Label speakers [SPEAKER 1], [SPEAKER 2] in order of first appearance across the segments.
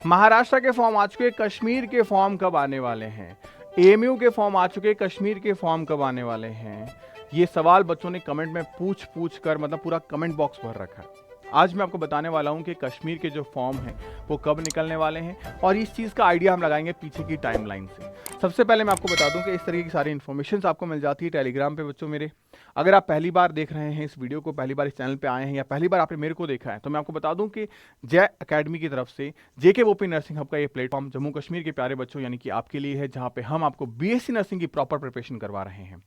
[SPEAKER 1] महाराष्ट्र के फॉर्म आ चुके, कश्मीर के फॉर्म कब आने वाले हैं? एएमयू के फॉर्म आ चुके, कश्मीर के फॉर्म कब आने वाले हैं? ये सवाल बच्चों ने कमेंट में पूछ पूछ कर मतलब पूरा कमेंट बॉक्स भर रखा है। आज मैं आपको बताने वाला हूं कि कश्मीर के जो फॉर्म हैं वो कब निकलने वाले हैं और इस चीज़ का आइडिया हम लगाएंगे पीछे की टाइमलाइन से। सबसे पहले मैं आपको बता दूं कि इस तरीके की सारी इन्फॉर्मेशन आपको मिल जाती है टेलीग्राम पे बच्चों मेरे। अगर आप पहली बार देख रहे हैं इस वीडियो को, पहली बार इस चैनल पे आए हैं या पहली बार आपने मेरे को देखा है, तो मैं आपको बता दूं कि जय एकेडमी की तरफ से जेकेओपी नर्सिंग हब का ये प्लेटफॉर्म जम्मू कश्मीर के प्यारे बच्चों यानी कि आपके लिए है, जहां पे हम आपको बीएससी नर्सिंग की प्रॉपर प्रिपरेशन करवा रहे हैं।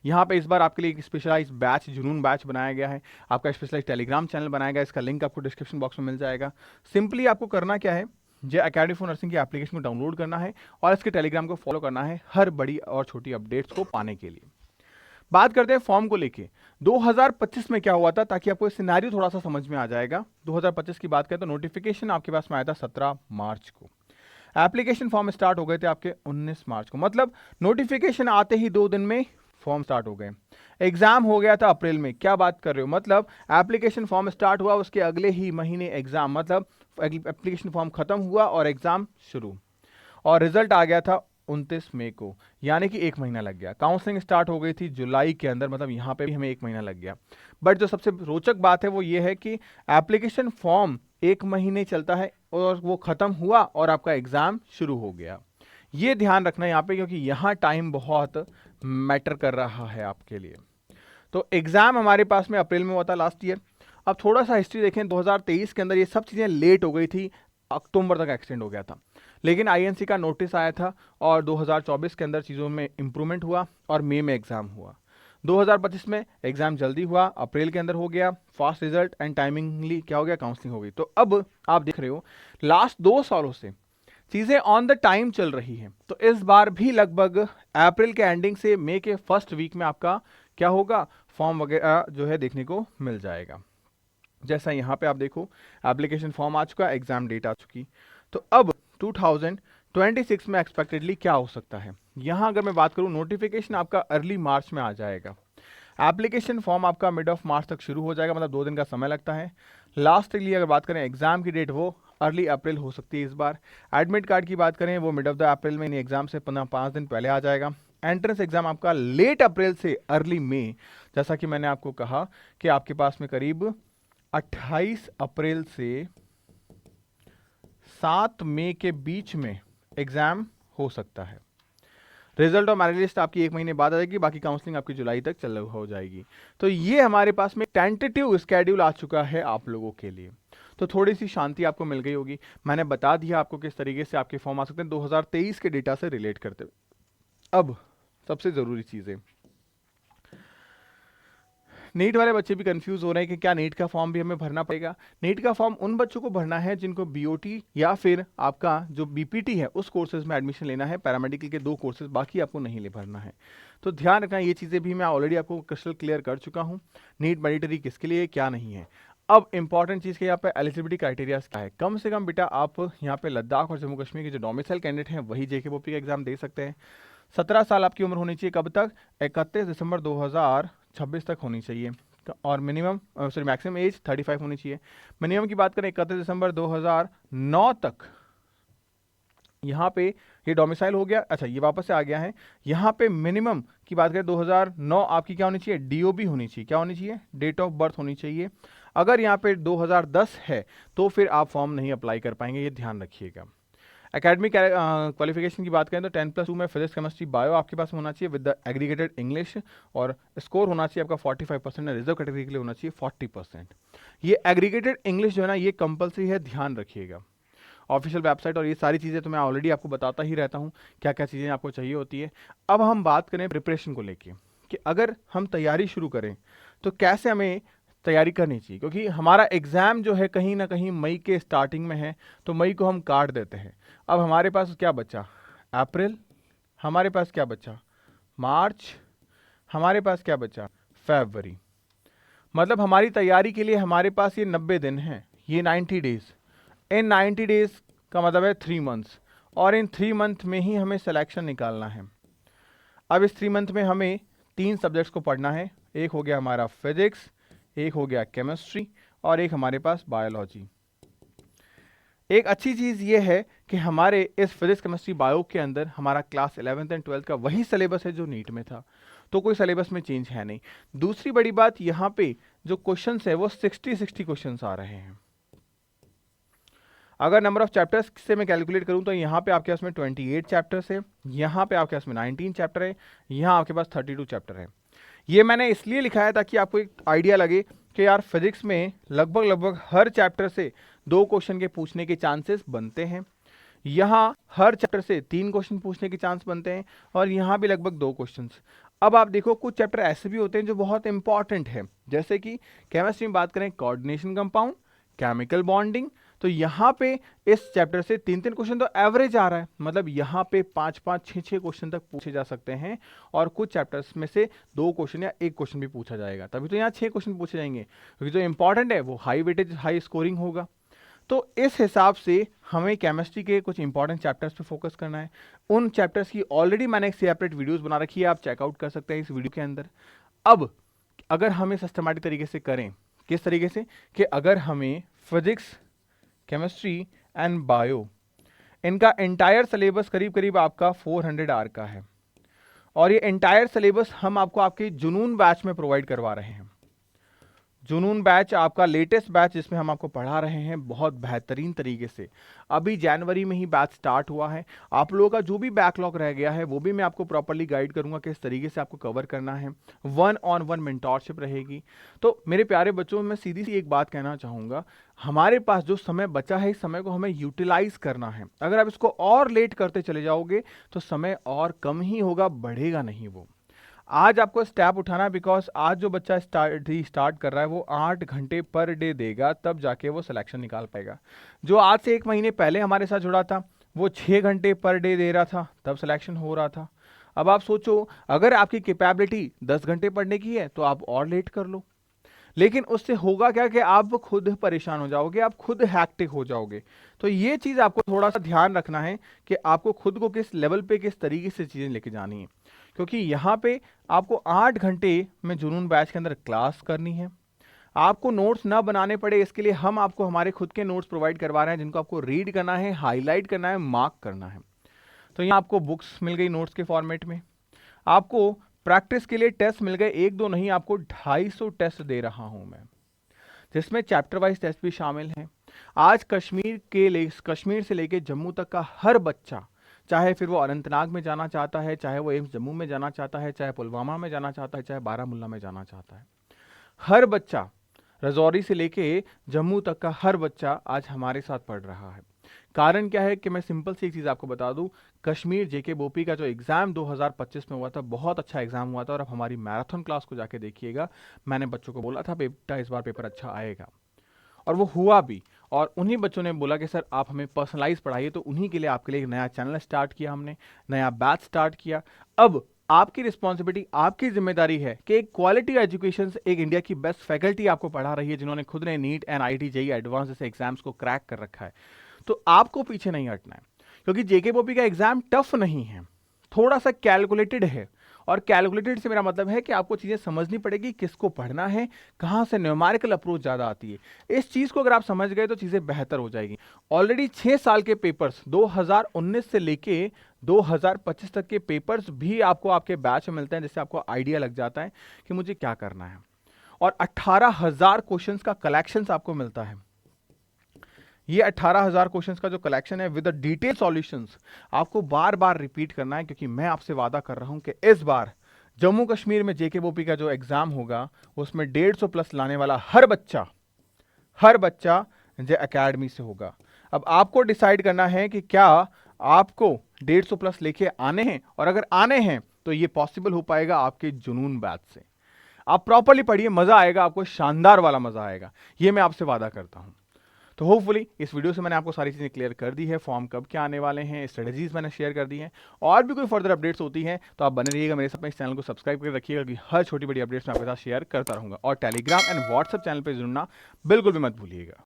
[SPEAKER 1] यहाँ पे इस बार आपके लिए एक स्पेशलाइज बैच, जुनून बैच बनाया गया है। आपका स्पेशलाइज टेलीग्राम चैनल बनाया गया, इसका लिंक आपको डिस्क्रिप्शन बॉक्स में मिल जाएगा। सिंपली आपको करना क्या है, जे एकेडमी फॉर नर्सिंग की एप्लीकेशन को डाउनलोड करना है और इसके टेलीग्राम को फॉलो करना है हर बड़ी और छोटी अपडेट्स को पाने के लिए। बात करते हैं फॉर्म को लेके 2025 में क्या हुआ था, ताकि आपको सिनेरियो थोड़ा सा समझ में आ जाएगा। 2025 की बात करें तो नोटिफिकेशन आपके पास में आया था 17 मार्च को। एप्लीकेशन फॉर्म स्टार्ट हो गए थे आपके 19 मार्च को, मतलब नोटिफिकेशन आते ही 2 दिन में फॉर्म स्टार्ट हो गए। एग्जाम हो गया था अप्रैल में। क्या बात कर रहे हो, मतलब एप्लीकेशन फॉर्म स्टार्ट हुआ उसके अगले ही महीने एग्जाम, मतलब एप्लीकेशन फॉर्म खत्म हुआ और एग्जाम शुरू, और रिजल्ट आ गया था 29 मई को, यानी कि 1 महीना लग गया। काउंसलिंग स्टार्ट हो गई थी जुलाई के अंदर, मतलब यहाँ पे भी हमें 1 महीना लग गया। बट जो सबसे रोचक बात है वो ये है कि एप्लीकेशन फॉर्म 1 महीने चलता है और वो खत्म हुआ और आपका एग्जाम शुरू हो गया। ये ध्यान रखना यहाँ पे, क्योंकि यहाँ टाइम बहुत मैटर कर रहा है आपके लिए। तो एग्जाम हमारे पास में अप्रैल में हुआ था लास्ट ईयर। अब थोड़ा सा हिस्ट्री देखें, 2023 के अंदर ये सब चीज़ें लेट हो गई थी, अक्टूबर तक एक्सटेंड हो गया था, लेकिन आईएनसी का नोटिस आया था और 2024 के अंदर चीज़ों में इंप्रूवमेंट हुआ और मई में एग्जाम हुआ। 2025 में एग्जाम जल्दी हुआ, अप्रैल के अंदर हो गया, फास्ट रिजल्ट एंड टाइमिंगली क्या हो गया, काउंसलिंग हो गई। तो अब आप देख रहे हो लास्ट 2 सालों से चीज़ें ऑन द टाइम चल रही हैं। तो इस बार भी लगभग अप्रैल के एंडिंग से मई के फर्स्ट वीक में आपका क्या होगा, फॉर्म वगैरह जो है देखने को मिल जाएगा। जैसा यहाँ पे आप देखो, एप्लीकेशन फॉर्म आ चुका, एग्जाम डेट आ चुकी। तो अब 2026 में एक्सपेक्टेडली क्या हो सकता है, यहाँ अगर मैं बात करूँ, नोटिफिकेशन आपका अर्ली मार्च में आ जाएगा। एप्लीकेशन फॉर्म आपका मिड ऑफ मार्च तक शुरू हो जाएगा, मतलब 2 दिन का समय लगता है। लास्टली अगर बात करें एग्जाम की डेट, वो अर्ली अप्रैल हो सकती है इस बार। एडमिट कार्ड की बात करें, वो मिड ऑफ द अप्रैल में, एग्जाम से 5 दिन पहले आ जाएगा। एंट्रेंस एग्जाम आपका लेट अप्रैल से अर्ली मई, जैसा कि मैंने आपको कहा कि आपके पास में करीब 28 अप्रैल से 7 मई के बीच में एग्जाम हो सकता है। रिजल्ट और मेरिट लिस्ट आपकी 1 महीने बाद आ जाएगी, बाकी काउंसलिंग आपकी जुलाई तक चल हो जाएगी। तो ये हमारे पास में टेंटेटिव स्केड्यूल आ चुका है आप लोगों के लिए। तो थोड़ी सी शांति आपको मिल गई होगी। मैंने बता दिया आपको किस तरीके से आपके फॉर्म आ सकते हैं 2023 के डेटा से रिलेट करते हुए। अब सबसे जरूरी चीजें, नीट वाले बच्चे भी कंफ्यूज हो रहे हैं कि क्या नीट का फॉर्म भी हमें भरना पड़ेगा। नीट का फॉर्म उन बच्चों को भरना है जिनको बीओटी या फिर आपका जो बीपीटी है उस कोर्सेज में एडमिशन लेना है, पैरामेडिकल के 2 कोर्सेज, बाकी आपको नहीं ले भरना है। तो ध्यान रखना, ये चीज़ें भी मैं ऑलरेडी आपको क्रिस्टल क्लियर कर चुका हूँ। नीट मैंडेटरी किसके लिए, क्या नहीं है। अब इंपॉर्टेंट चीज़ के यहाँ पे एलिजिबिलिटी क्राइटेरिया क्या है। कम से कम बेटा आप यहाँ पे लद्दाख और जम्मू कश्मीर के जो डोमिसाइल कैंडिडेट हैं वही जेकेओपी का एग्जाम दे सकते हैं। 17 साल आपकी उम्र होनी चाहिए, कब तक, 31 दिसंबर 2026 तक होनी चाहिए। और मिनिमम सॉरी मैक्सिमम एज 35 होनी चाहिए। मिनिमम की बात करें 31 दिसंबर 2009 तक, यहाँ पे ये डोमिसाइल हो गया। अच्छा, ये वापस से आ गया है। यहाँ पे मिनिमम की बात करें 2009 आपकी क्या होनी चाहिए, डीओबी होनी चाहिए। क्या होनी चाहिए, डेट ऑफ बर्थ होनी चाहिए। अगर यहाँ पे 2010 है तो फिर आप फॉर्म नहीं अप्लाई कर पाएंगे, ये ध्यान रखिएगा। एकेडमिक क्वालिफिकेशन की बात करें तो 10+2 में फिजिक्स, केमिस्ट्री, बायो आपके पास होना चाहिए विद द एग्रीगेटेड इंग्लिश, और स्कोर होना चाहिए आपका 45%, रिजर्व कैटेगरी के लिए होना चाहिए 40%। ये एग्रीगेटेड इंग्लिश जो है ना, ये कंपलसरी है, ध्यान रखिएगा। ऑफिशियल वेबसाइट और ये सारी चीज़ें तो मैं ऑलरेडी आपको बताता ही रहता हूँ क्या क्या चीज़ें आपको चाहिए होती है। अब हम बात करें प्रिपरेशन को लेके कि अगर हम तैयारी शुरू करें तो कैसे हमें तैयारी करनी चाहिए, क्योंकि हमारा एग्ज़ाम जो है कहीं ना कहीं मई के स्टार्टिंग में है, तो मई को हम काट देते हैं। अब हमारे पास क्या बचा, अप्रैल, हमारे पास क्या बचा, मार्च, हमारे पास क्या बचा, फरवरी। मतलब हमारी तैयारी के लिए हमारे पास ये 90 दिन हैं, ये 90 डेज। इन 90 डेज का मतलब है 3 मंथ्स, और इन 3 मंथ में ही हमें सिलेक्शन निकालना है। अब इस 3 मंथ में हमें 3 सब्जेक्ट्स को पढ़ना है। एक हो गया हमारा फिजिक्स, एक हो गया केमिस्ट्री, और एक हमारे पास बायोलॉजी। एक अच्छी चीज़ ये है कि हमारे इस फिजिक्स केमिस्ट्री बायो के अंदर हमारा क्लास 11th एंड 12th का वही सिलेबस है जो नीट में था, तो कोई सिलेबस में चेंज है नहीं। दूसरी बड़ी बात, यहाँ पे जो क्वेश्चंस है वो 60 क्वेश्चंस आ रहे हैं। अगर नंबर ऑफ चैप्टर्स से मैं कैलकुलेट करूं तो यहाँ पे आपके पास में 28 चैप्टर्स है, यहाँ पे आपके पास में 19 चैप्टर है, यहाँ आपके पास 32 चैप्टर है। ये मैंने इसलिए लिखा है ताकि आपको एक आइडिया लगे कि यार फिजिक्स में लगभग हर चैप्टर से 2 क्वेश्चन के पूछने के चांसेस बनते हैं, यहाँ हर चैप्टर से 3 क्वेश्चन पूछने के चांस बनते हैं, और यहाँ भी लगभग 2 क्वेश्चन। अब आप देखो कुछ चैप्टर ऐसे भी होते हैं जो बहुत इंपॉर्टेंट है, जैसे कि केमिस्ट्री में बात करें कोऑर्डिनेशन कंपाउंड, केमिकल बॉन्डिंग, तो यहाँ पे इस चैप्टर से 3 क्वेश्चन तो एवरेज आ रहा है, मतलब यहाँ पे 5 6 क्वेश्चन तक पूछे जा सकते हैं, और कुछ चैप्टर्स में से 2 क्वेश्चन या 1 क्वेश्चन भी पूछा जाएगा, तभी तो यहाँ 6 क्वेश्चन पूछे जाएंगे, क्योंकि जो इंपॉर्टेंट है वो हाई वेटेज हाई स्कोरिंग होगा। तो इस हिसाब से हमें केमिस्ट्री के कुछ इंपॉर्टेंट चैप्टर्स पे फोकस करना है। उन चैप्टर्स की ऑलरेडी मैंने एक सेपरेट वीडियोस बना रखी है, आप चेकआउट कर सकते हैं इस वीडियो के अंदर। अब अगर हमें सिस्टमैटिक तरीके से करें, किस तरीके से कि अगर हमें फिजिक्स, केमिस्ट्री एंड बायो, इनका एंटायर सिलेबस करीब करीब आपका 400 आवर का है, और ये एंटायर सिलेबस हम आपको आपके जुनून बैच में प्रोवाइड करवा रहे हैं। जुनून बैच आपका लेटेस्ट बैच, जिसमें हम आपको पढ़ा रहे हैं बहुत बेहतरीन तरीके से। अभी जनवरी में ही बैच स्टार्ट हुआ है। आप लोगों का जो भी बैकलॉग रह गया है वो भी मैं आपको प्रॉपर्ली गाइड करूंगा किस तरीके से आपको कवर करना है। 1-on-1 मेंटोरशिप रहेगी। तो मेरे प्यारे बच्चों, मैं सीधी सी एक बात कहना चाहूँगा, हमारे पास जो समय बचा है इस समय को हमें यूटिलाइज करना है। अगर आप इसको और लेट करते चले जाओगे तो समय और कम ही होगा, बढ़ेगा नहीं। वो आज आपको स्टेप उठाना है, बिकॉज आज जो बच्चा स्टार्ट कर रहा है वो 8 घंटे पर डे देगा, तब जाके वो सिलेक्शन निकाल पाएगा। जो आज से 1 महीने पहले हमारे साथ जुड़ा था वो 6 घंटे पर डे दे रहा था, तब सिलेक्शन हो रहा था। अब आप सोचो, अगर आपकी कैपेबिलिटी 10 घंटे पढ़ने की है तो आप और लेट कर लो, लेकिन उससे होगा क्या कि आप खुद परेशान हो जाओगे, आप खुद हैक्टिक हो जाओगे। तो ये चीज़ आपको थोड़ा सा ध्यान रखना है कि आपको खुद को किस लेवल पे किस तरीके से चीज़ें लेके जानी है, क्योंकि यहाँ पे आपको 8 घंटे में जुनून बैच के अंदर क्लास करनी है। आपको नोट्स ना बनाने पड़े, इसके लिए हम आपको हमारे खुद के नोट्स प्रोवाइड करवा रहे हैं, जिनको आपको रीड करना है, हाईलाइट करना है, मार्क करना है। तो यहाँ आपको बुक्स मिल गई नोट्स के फॉर्मेट में। आपको प्रैक्टिस के लिए टेस्ट मिल गए, 1-2 नहीं, आपको 250 टेस्ट दे रहा हूं मैं, जिसमें चैप्टर वाइज टेस्ट भी शामिल हैं। आज कश्मीर से लेके जम्मू तक का हर बच्चा, चाहे फिर वो अनंतनाग में जाना चाहता है, चाहे वो एम्स जम्मू में जाना चाहता है, चाहे पुलवामा में जाना चाहता है, चाहे बारामुल्ला में जाना चाहता है, हर बच्चा, रजौरी से लेके जम्मू तक का हर बच्चा आज हमारे साथ पढ़ रहा है। कारण क्या है कि मैं सिंपल सी एक चीज़ आपको बता दूं, कश्मीर जेके बोपी का जो एग्ज़ाम 2025 में हुआ था, बहुत अच्छा एग्ज़ाम हुआ था, और अब हमारी मैराथन क्लास को जाके देखिएगा। मैंने बच्चों को बोला था बेटा इस बार पेपर अच्छा आएगा, और वो हुआ भी। और उन्हीं बच्चों ने बोला कि सर आप हमें पर्सनलाइज पढ़ाइए, तो उन्हीं के लिए आपके लिए एक नया चैनल स्टार्ट किया हमने, नया बैच स्टार्ट किया। अब आपकी रिस्पॉन्सिबिलिटी, आपकी जिम्मेदारी है कि एक क्वालिटी एजुकेशन से एक इंडिया की बेस्ट फैकल्टी आपको पढ़ा रही है, जिन्होंने खुद ने neat and IIT JEE advance जैसे एग्जाम्स को क्रैक कर रखा है। तो आपको पीछे नहीं हटना है, क्योंकि जेके बोपी का एग्जाम टफ नहीं है, थोड़ा सा कैलकुलेटेड है। और कैलकुलेटेड से मेरा मतलब है कि आपको चीजें समझनी पड़ेगी, किसको पढ़ना है, कहां से न्यूमेरिकल अप्रोच ज्यादा आती है। इस चीज को अगर आप समझ गए तो चीजें बेहतर हो जाएगी। ऑलरेडी 6 साल के पेपर्स 2019 से लेके 2025 तक के पेपर्स भी आपको आपके बैच में मिलते हैं, जिससे आपको आइडिया लग जाता है कि मुझे क्या करना है। और 18,000 क्वेश्चंस का कलेक्शंस आपको मिलता है। ये 18,000 क्वेश्चंस का जो कलेक्शन है विद डिटेल सॉल्यूशंस आपको बार बार रिपीट करना है, क्योंकि मैं आपसे वादा कर रहा हूं कि इस बार जम्मू कश्मीर में जेके बोपी का जो एग्जाम होगा उसमें 150 प्लस लाने वाला हर बच्चा जे एकेडमी से होगा। अब आपको डिसाइड करना है कि क्या आपको 150 प्लस लेके आने हैं, और अगर आने हैं तो ये पॉसिबल हो पाएगा आपके जुनून बैच से। आप प्रॉपरली पढ़िए, मजा आएगा, आपको शानदार वाला मजा आएगा, ये मैं आपसे वादा करता हूं। तो होपफुली इस वीडियो से मैंने आपको सारी चीज़ें क्लियर कर दी है, फॉर्म कब क्या आने वाले हैं, स्ट्रेटजीज मैंने शेयर कर दी हैं। और भी कोई फर्दर अपडेट्स होती हैं तो आप बने रहिएगा मेरे साथ, इस चैनल को सब्सक्राइब करके रखिएगा, क्योंकि हर छोटी बड़ी अपडेट्स मैं आपके साथ शेयर करता रहूंगा। और टेलीग्राम एंड व्हाट्सएप चैनल पर जुड़ना बिल्कुल भी मत भूलिएगा।